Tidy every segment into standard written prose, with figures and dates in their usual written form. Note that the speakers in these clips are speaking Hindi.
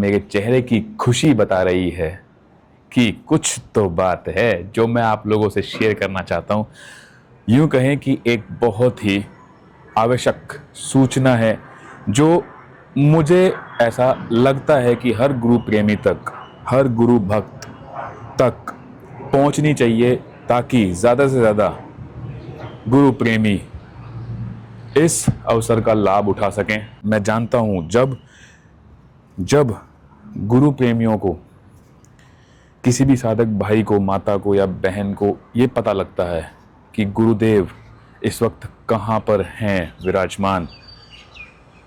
मेरे चेहरे की खुशी बता रही है कि कुछ तो बात है जो मैं आप लोगों से शेयर करना चाहता हूँ। यूँ कहें कि एक बहुत ही आवश्यक सूचना है जो मुझे ऐसा लगता है कि हर गुरु प्रेमी तक, हर गुरु भक्त तक पहुंचनी चाहिए, ताकि ज़्यादा से ज़्यादा गुरु प्रेमी इस अवसर का लाभ उठा सकें। मैं जानता हूं जब जब गुरु प्रेमियों को, किसी भी साधक भाई को, माता को या बहन को ये पता लगता है कि गुरुदेव इस वक्त कहाँ पर हैं विराजमान,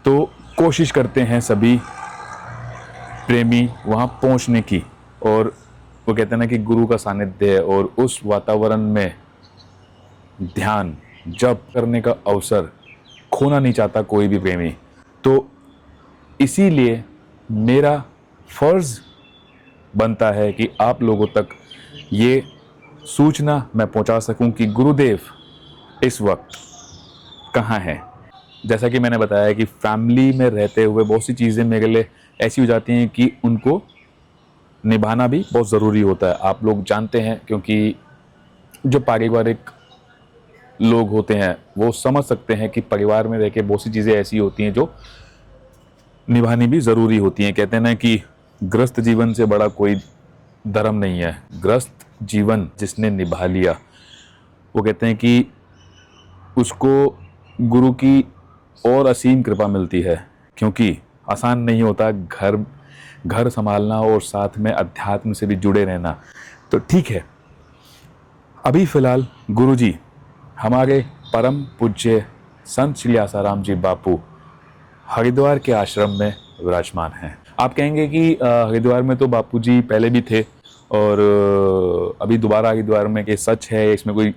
तो कोशिश करते हैं सभी प्रेमी वहाँ पहुँचने की। और वो कहते हैं ना कि गुरु का सानिध्य है और उस वातावरण में ध्यान जप करने का अवसर खोना नहीं चाहता कोई भी प्रेमी। तो इसीलिए मेरा फर्ज बनता है कि आप लोगों तक ये सूचना मैं पहुंचा सकूं कि गुरुदेव इस वक्त कहाँ हैं। जैसा कि मैंने बताया कि फैमिली में रहते हुए बहुत सी चीज़ें मेरे लिए ऐसी हो जाती हैं कि उनको निभाना भी बहुत ज़रूरी होता है। आप लोग जानते हैं, क्योंकि जो पारिवारिक लोग होते हैं वो समझ सकते हैं कि परिवार में रह के बहुत सी चीज़ें ऐसी होती हैं जो निभानी भी ज़रूरी होती हैं। कहते हैं ना कि ग्रस्त जीवन से बड़ा कोई धर्म नहीं है। ग्रस्त जीवन जिसने निभा लिया, वो कहते हैं कि उसको गुरु की और असीम कृपा मिलती है, क्योंकि आसान नहीं होता घर संभालना और साथ में अध्यात्म से भी जुड़े रहना। तो ठीक है, अभी फ़िलहाल गुरु जी हमारे परम पूज्य संत श्री आसाराम जी बापू हरिद्वार के आश्रम में विराजमान हैं। आप कहेंगे कि हरिद्वार में तो बापू जी पहले भी थे और अभी दोबारा हरिद्वार में, कि सच है इसमें कोई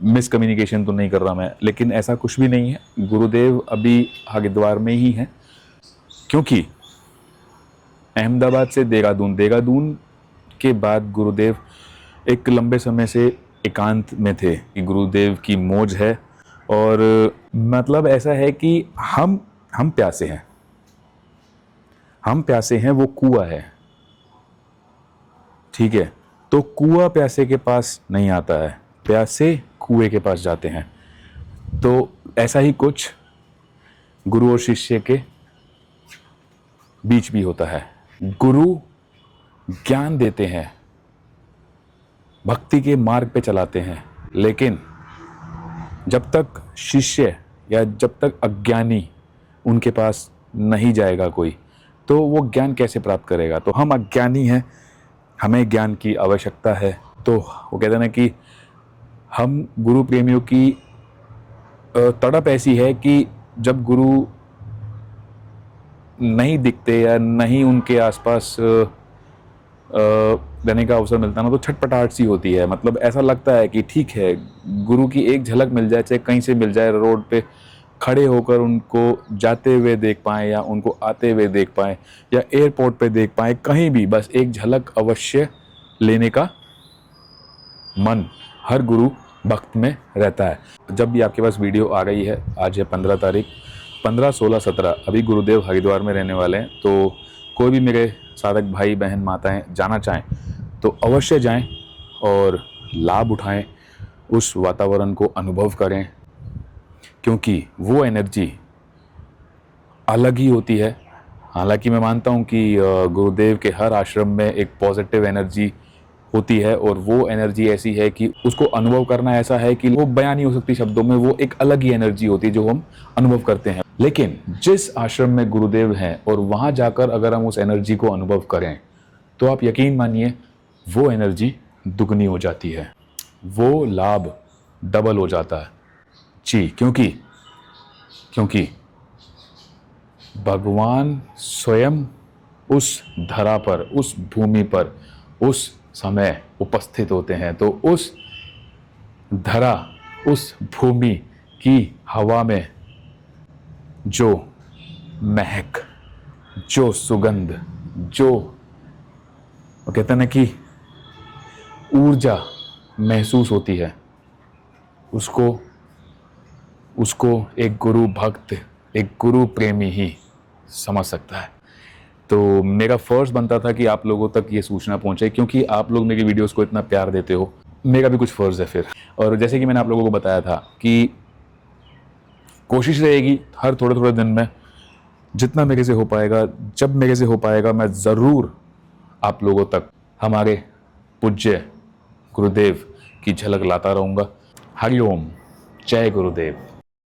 मिसकम्युनिकेशन तो नहीं कर रहा मैं, लेकिन ऐसा कुछ भी नहीं है। गुरुदेव अभी हरिद्वार में ही हैं, क्योंकि अहमदाबाद से देहरादून के बाद गुरुदेव एक लंबे समय से एकांत में थे कि गुरुदेव की मौज है। और मतलब ऐसा है कि हम प्यासे हैं, वो कुआं है, ठीक है। तो कुआं प्यासे के पास नहीं आता है, प्यासे कुएं के पास जाते हैं। तो ऐसा ही कुछ गुरु और शिष्य के बीच भी होता है। गुरु ज्ञान देते हैं, भक्ति के मार्ग पे चलाते हैं, लेकिन जब तक शिष्य या जब तक अज्ञानी उनके पास नहीं जाएगा कोई, तो वो ज्ञान कैसे प्राप्त करेगा। तो हम अज्ञानी हैं, हमें ज्ञान की आवश्यकता है। तो वो कहते हैं ना कि हम गुरु प्रेमियों की तड़प ऐसी है कि जब गुरु नहीं दिखते या नहीं उनके आसपास रहने का अवसर मिलता ना, तो छटपटाहट सी होती है। मतलब ऐसा लगता है कि ठीक है, गुरु की एक झलक मिल जाए, चाहे कहीं से मिल जाए, रोड पे खड़े होकर उनको जाते हुए देख पाएँ या उनको आते हुए देख पाएँ या एयरपोर्ट पे देख पाएँ, कहीं भी बस एक झलक अवश्य लेने का मन हर गुरु भक्त में रहता है। जब भी आपके पास वीडियो आ रही है, आज है 15 तारीख, 15, 16, 17 अभी गुरुदेव हरिद्वार में रहने वाले हैं। तो कोई भी मेरे साधक भाई बहन माताएं जाना चाहें तो अवश्य जाएं और लाभ उठाएं, उस वातावरण को अनुभव करें, क्योंकि वो एनर्जी अलग ही होती है। हालांकि मैं मानता हूं कि गुरुदेव के हर आश्रम में एक पॉजिटिव एनर्जी होती है, और वो एनर्जी ऐसी है कि उसको अनुभव करना ऐसा है कि वो बयान नहीं हो सकती शब्दों में। वो एक अलग ही एनर्जी होती है जो हम अनुभव करते हैं। लेकिन जिस आश्रम में गुरुदेव हैं और वहाँ जाकर अगर हम उस एनर्जी को अनुभव करें, तो आप यकीन मानिए वो एनर्जी दुगनी हो जाती है, वो लाभ डबल हो जाता है जी। क्योंकि भगवान स्वयं उस धरा पर, उस भूमि पर उस समय उपस्थित होते हैं। तो उस धरा, उस भूमि की हवा में जो महक, जो सुगंध, जो वो कहते हैं ना कि ऊर्जा महसूस होती है, उसको एक गुरु भक्त, एक गुरु प्रेमी ही समझ सकता है। तो मेरा फ़र्ज़ बनता था कि आप लोगों तक ये सूचना पहुंचे, क्योंकि आप लोग मेरी वीडियोस को इतना प्यार देते हो, मेरा भी कुछ फ़र्ज़ है फिर। और जैसे कि मैंने आप लोगों को बताया था कि कोशिश रहेगी हर थोड़े थोड़े दिन में, जितना मेरे से हो पाएगा, जब मेरे से हो पाएगा, मैं ज़रूर आप लोगों तक हमारे पूज्य गुरुदेव की झलक लाता रहूँगा। हरि ओम, जय गुरुदेव।